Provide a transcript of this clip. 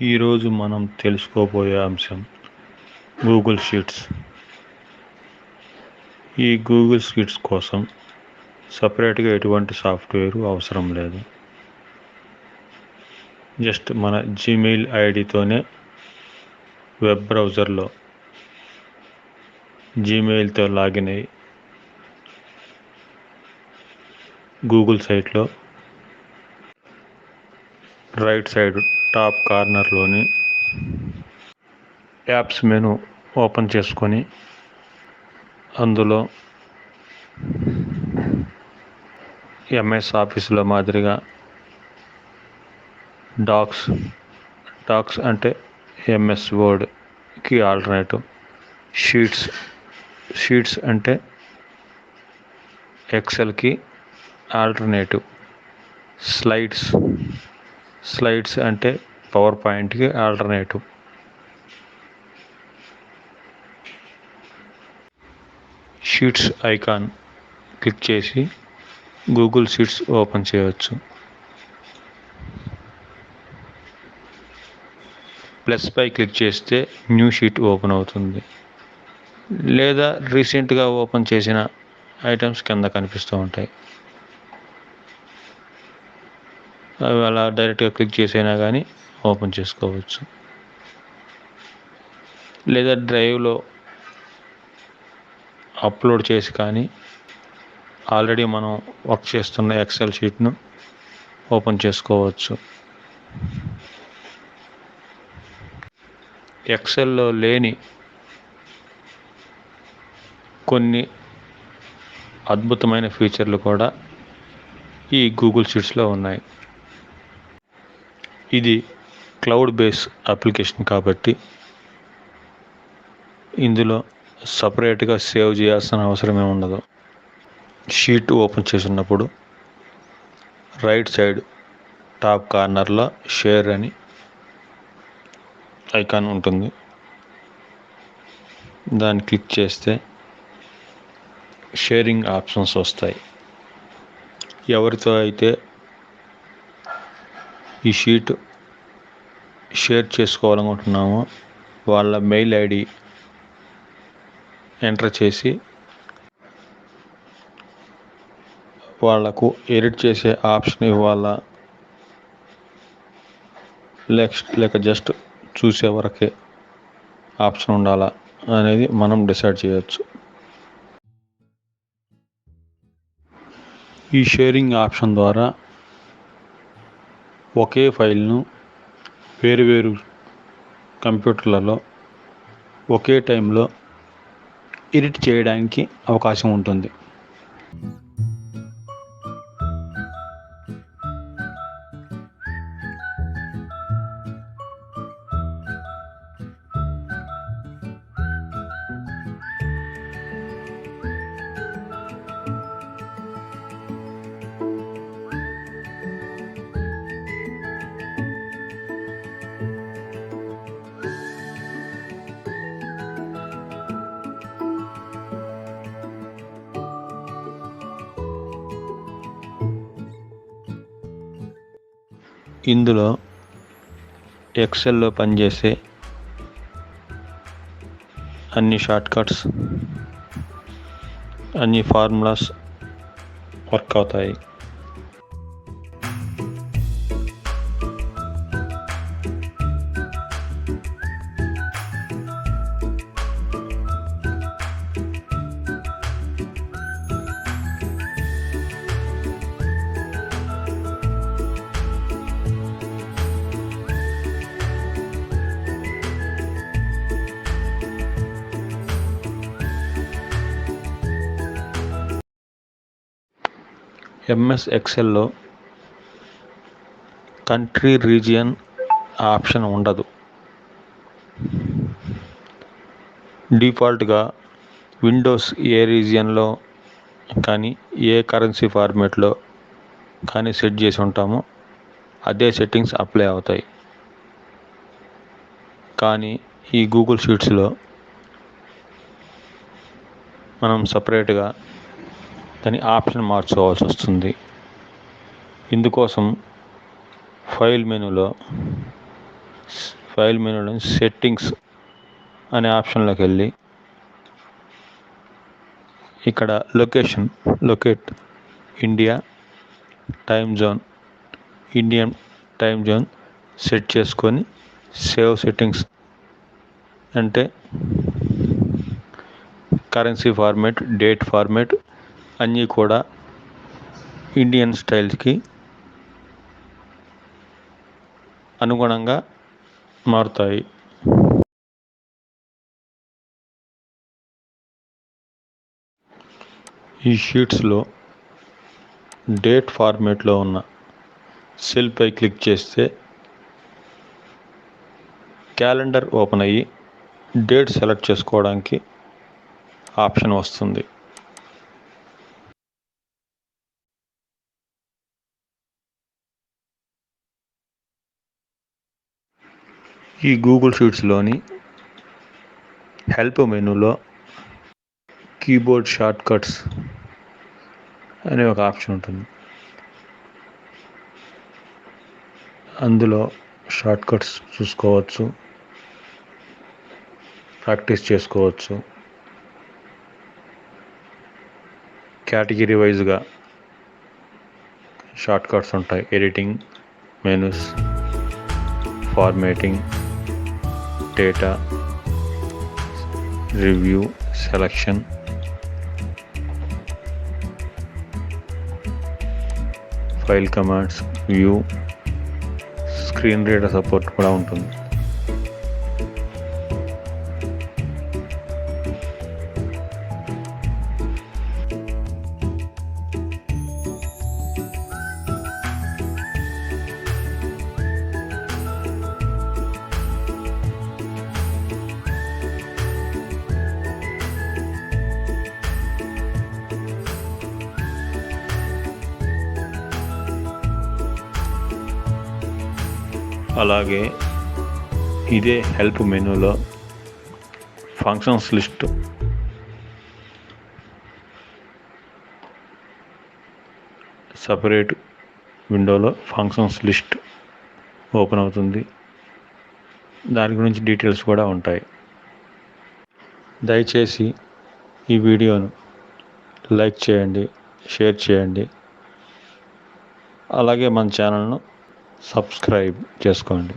ఈరోజు మనం తెలుసుకోబోయే అంశం గూగుల్ షీట్స్. ఈ గూగుల్ షీట్స్ కోసం సపరేట్గా ఎటువంటి సాఫ్ట్వేర్ అవసరం లేదు. జస్ట్ మన జీమెయిల్ ఐడితోనే వెబ్ బ్రౌజర్లో జీమెయిల్తో లాగిన్ అయ్యి గూగుల్ సైట్లో రైట్ సైడ్ టాప్ కార్నర్లోని యాప్స్ మెనూ ఓపెన్ చేసుకొని అందులో ఎంఎస్ ఆఫీసులో మాదిరిగా డాక్స్ అంటే ఎంఎస్ వర్డ్కి ఆల్టర్నేటివ్, షీట్స్ అంటే ఎక్సెల్కి ఆల్టర్నేటివ్, స్లైడ్స్ అంటే పవర్ పాయింట్కి ఆల్టర్నేటివ్. షీట్స్ ఐకాన్ క్లిక్ చేసి గూగుల్ షీట్స్ ఓపెన్ చేయవచ్చు. ప్లస్ పై క్లిక్ చేస్తే న్యూ షీట్ ఓపెన్ అవుతుంది, లేదా రీసెంట్గా ఓపెన్ చేసిన ఐటమ్స్ కింద కనిపిస్తూ ఉంటాయి. అవి అలా డైరెక్ట్గా క్లిక్ చేసైనా కానీ ఓపెన్ చేసుకోవచ్చు, లేదా డ్రైవ్లో అప్లోడ్ చేసి కానీ ఆల్రెడీ మనం వర్క్ చేస్తున్న ఎక్సెల్ షీట్ను ఓపెన్ చేసుకోవచ్చు. ఎక్సెల్లో లేని కొన్ని అద్భుతమైన ఫీచర్లు కూడా ఈ గూగుల్ షీట్స్లో ఉన్నాయి. ఇది క్లౌడ్ బేస్ అప్లికేషన్ కాబట్టి ఇందులో సపరేట్గా సేవ్ చేయాల్సిన అవసరమే ఉండదు. షీట్ ఓపెన్ చేసినప్పుడు రైట్ సైడ్ టాప్ కార్నర్లో షేర్ అని ఐకాన్ ఉంటుంది. దాన్ని క్లిక్ చేస్తే షేరింగ్ ఆప్షన్స్ వస్తాయి. ఎవరితో అయితే ఈ షీట్ షేర్ చేసుకోవాలనుకుంటున్నామో వాళ్ళ మెయిల్ ఐడి ఎంటర్ చేసి వాళ్లకు ఎడిట్ చేసే ఆప్షన్ ఇవ్వాలా, లేక జస్ట్ చూసే వరకే ఆప్షన్ ఉండాలా అనేది మనం డిసైడ్ చేయొచ్చు. ఈ షేరింగ్ ఆప్షన్ ద్వారా ఒకే ఫైల్ను వేరు కంప్యూటర్లలో ఒకే టైంలో ఎడిట్ చేయడానికి అవకాశం ఉంటుంది. ఇందులో ఎక్సెల్లో పనిచేసే అన్ని షార్ట్కట్స్, అన్ని ఫార్ములాస్ వర్క్ అవుతాయి. ఎంఎస్ ఎక్సెల్లో కంట్రీ రీజియన్ ఆప్షన్ ఉండదు. డిఫాల్ట్గా విండోస్ ఏ రీజియన్లో కానీ ఏ కరెన్సీ ఫార్మేట్లో కానీ సెట్ చేసి ఉంటామో అదే సెట్టింగ్స్ అప్లై అవుతాయి. కానీ ఈ గూగుల్ షీట్స్లో మనం సపరేట్గా దాని ఆప్షన్ మార్చుకోవాల్సి వస్తుంది. ఇందుకోసం ఫైల్ మెనూలో ఫైల్ మెనూలో సెట్టింగ్స్ అనే ఆప్షన్లోకి వెళ్ళి ఇక్కడ locate India Indian time zone set చేసుకొని సేవ్ సెట్టింగ్స్ అంటే కరెన్సీ ఫార్మేట్, డేట్ ఫార్మేట్ అన్నీ కూడా ఇండియన్ స్టైల్స్కి అనుగుణంగా మారుతాయి. ఈ షీట్స్లో డేట్ ఫార్మేట్లో ఉన్న సెల్పై క్లిక్ చేస్తే క్యాలెండర్ ఓపెన్ అయ్యి డేట్ సెలెక్ట్ చేసుకోవడానికి ఆప్షన్ వస్తుంది. ఈ గూగుల్ షీట్స్లోని హెల్ప్ మెనూలో కీబోర్డ్ షార్ట్ కట్స్ అనే ఒక ఆప్షన్ ఉంటుంది. అందులో షార్ట్ కట్స్ చూసుకోవచ్చు, ప్రాక్టీస్ చేసుకోవచ్చు. కేటగిరీ వైజ్గా షార్ట్ కట్స్ ఉంటాయి. Editing, menus, formatting, data, review, selection, file commands, view, screen reader support కూడా ఉంటుంది. అలాగే ఇదే హెల్ప్ మెనూలో ఫంక్షన్స్ లిస్ట్ సపరేట్ విండోలో ఫంక్షన్స్ లిస్ట్ ఓపెన్ అవుతుంది. దాని గురించి డీటెయిల్స్ కూడా ఉంటాయి. దయచేసి ఈ వీడియోను లైక్ చేయండి, షేర్ చేయండి. అలాగే మన ఛానల్ను సబ్స్క్రైబ్ చేసుకోండి.